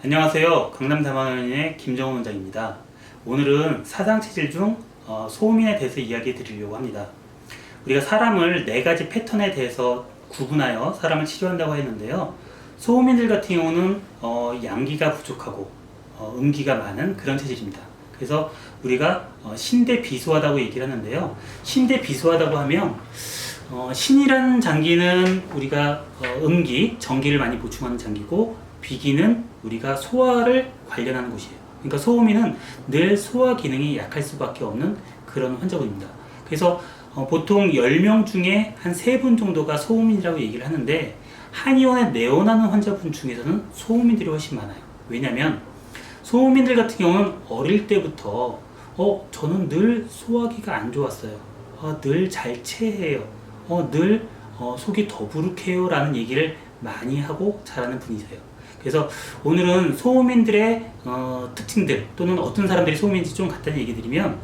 안녕하세요. 강남다만원의 김정훈 원장입니다. 오늘은 사상체질 중 소음인에 대해서 이야기해 드리려고 합니다. 우리가 사람을 4가지 패턴에 대해서 구분하여 사람을 치료한다고 했는데요. 소음인들 같은 경우는 양기가 부족하고 음기가 많은 그런 체질입니다. 그래서 우리가 신대비소하다고 얘기를 하는데요. 신대비소하다고 하면 신이라는 장기는 우리가 음기, 전기를 많이 보충하는 장기고, 비기는 우리가 소화를 관련하는 곳이에요. 그러니까 소음인은 늘 소화 기능이 약할 수밖에 없는 그런 환자분입니다. 그래서 보통 10명 중에 한 3분 정도가 소음인이라고 얘기를 하는데, 한의원에 내원하는 환자분 중에서는 소음인들이 훨씬 많아요. 왜냐면 소음인들 같은 경우는 어릴 때부터 저는 늘 소화기가 안 좋았어요. 늘 잘 체해요. 늘 속이 더부룩해요 라는 얘기를 많이 하고 자라는 분이세요. 그래서 오늘은 소음인들의 특징들, 또는 어떤 사람들이 소음인지 좀 간단히 얘기 드리면,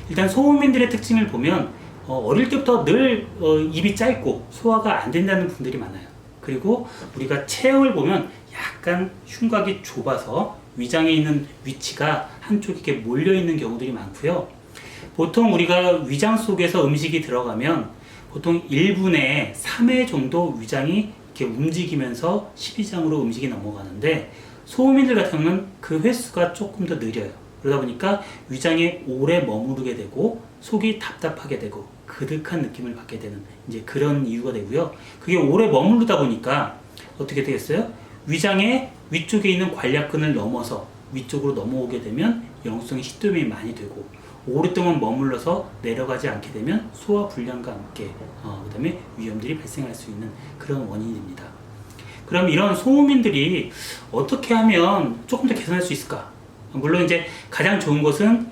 일단 소음인들의 특징을 보면 어릴 때부터 늘 입이 짧고 소화가 안 된다는 분들이 많아요. 그리고 우리가 체형을 보면 약간 흉곽이 좁아서 위장에 있는 위치가 한쪽에 몰려 있는 경우들이 많고요. 보통 우리가 위장 속에서 음식이 들어가면 보통 1분에 3회 정도 위장이 이렇게 움직이면서 십이장으로 음식이 넘어가는데, 소음인들 같은 경우는 그 횟수가 조금 더 느려요. 그러다 보니까 위장에 오래 머무르게 되고 속이 답답하게 되고 그득한 느낌을 받게 되는 이제 그런 이유가 되고요. 그게 오래 머무르다 보니까 어떻게 되겠어요? 위장의 위쪽에 있는 관략근을 넘어서 위쪽으로 넘어오게 되면 영수증의 식도염이 많이 되고, 오랫동안 머물러서 내려가지 않게 되면 소화 불량과 함께 그 다음에 위염들이 발생할 수 있는 그런 원인이 됩니다. 그럼 이런 소음인들이 어떻게 하면 조금 더 개선할 수 있을까? 물론 이제 가장 좋은 것은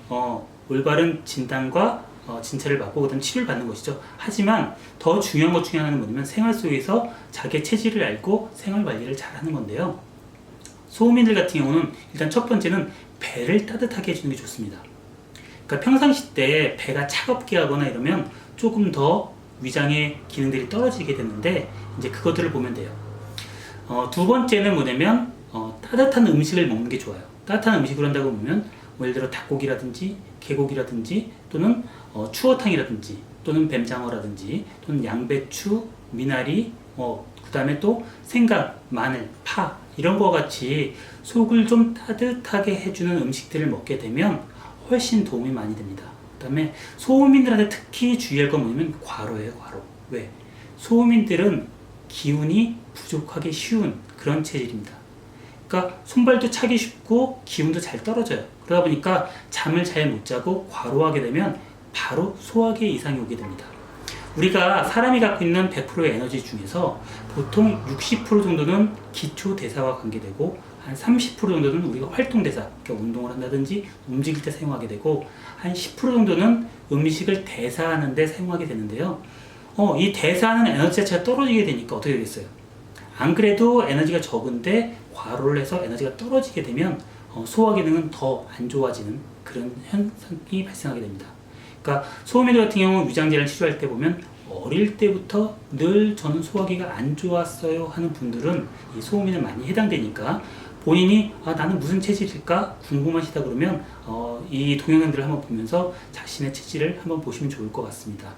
올바른 진단과 진찰을 받고 그다음 치료를 받는 것이죠. 하지만 더 중요한 것 중에 하나는 뭐냐면 생활 속에서 자기의 체질을 알고 생활 관리를 잘하는 건데요. 소음인들 같은 경우는 일단 첫 번째는 배를 따뜻하게 해주는 게 좋습니다. 그러니까 평상시 때 배가 차갑게 하거나 이러면 조금 더 위장의 기능들이 떨어지게 되는데, 이제 그것들을 보면 돼요. 두 번째는 뭐냐면 따뜻한 음식을 먹는 게 좋아요. 따뜻한 음식을 한다고 보면 예를 들어 닭고기라든지 개고기라든지 또는 추어탕이라든지 또는 뱀장어라든지 또는 양배추, 미나리, 그 다음에 또 생강, 마늘, 파 이런 거 같이 속을 좀 따뜻하게 해주는 음식들을 먹게 되면 훨씬 도움이 많이 됩니다. 그 다음에 소음인들한테 특히 주의할 건 뭐냐면 과로예요. 과로. 왜? 소음인들은 기운이 부족하기 쉬운 그런 체질입니다. 그러니까 손발도 차기 쉽고 기운도 잘 떨어져요. 그러다 보니까 잠을 잘 못 자고 과로하게 되면 바로 소화기에 이상이 오게 됩니다. 우리가 사람이 갖고 있는 100%의 에너지 중에서 보통 60% 정도는 기초 대사와 관계되고, 한 30% 정도는 우리가 활동 대사, 그러니까 운동을 한다든지 움직일 때 사용하게 되고, 한 10% 정도는 음식을 대사하는 데 사용하게 되는데요. 이 대사하는 에너지 자체가 떨어지게 되니까 어떻게 되겠어요? 안 그래도 에너지가 적은데 과로를 해서 에너지가 떨어지게 되면 소화 기능은 더 안 좋아지는 그런 현상이 발생하게 됩니다. 그러니까 소음인들 같은 경우 위장질환 치료할 때 보면 어릴 때부터 늘 저는 소화기가 안 좋았어요 하는 분들은 이 소음인에 많이 해당되니까, 본인이 나는 무슨 체질일까 궁금하시다 그러면 이 동영상들을 한번 보면서 자신의 체질을 한번 보시면 좋을 것 같습니다.